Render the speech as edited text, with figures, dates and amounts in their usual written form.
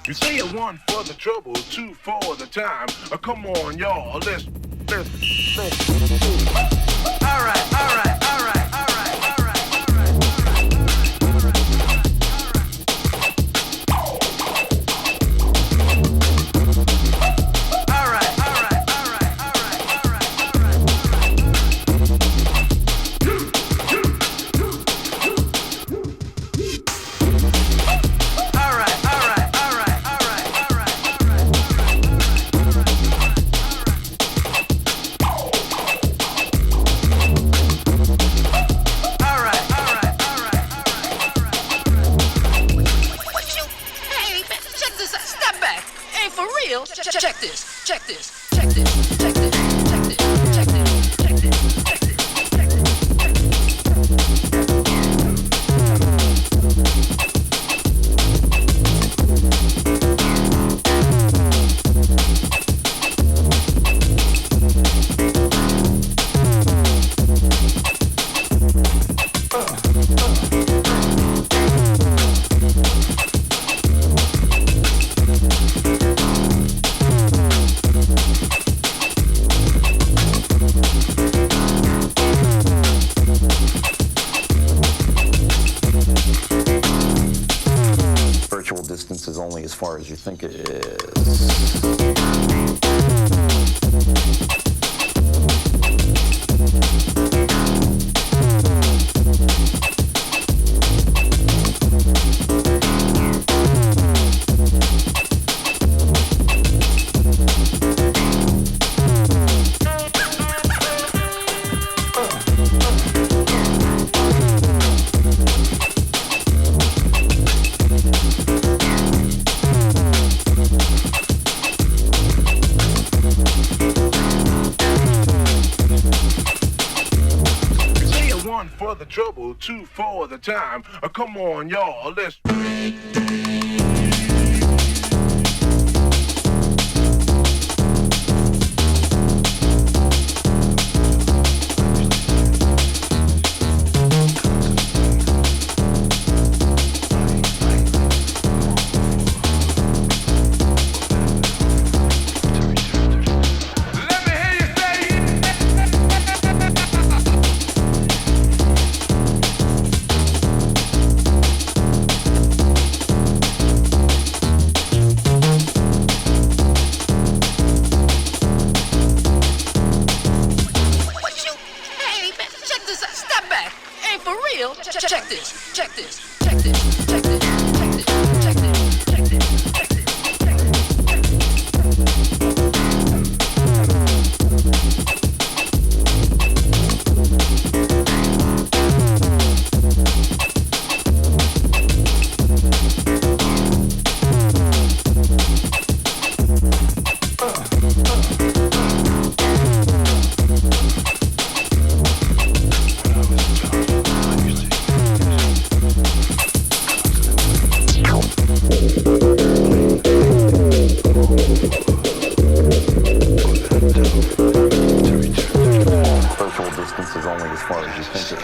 You say you're one for the trouble, two for the time. Come on, y'all, let's. All right, all right. Check this, check this, check this, check this, check this, check this, check this, check this. Distance is only as far as you think it is. For the trouble, two for the time. Come on, y'all, let's. Step back. Ain't for real. Check this, check this, check this.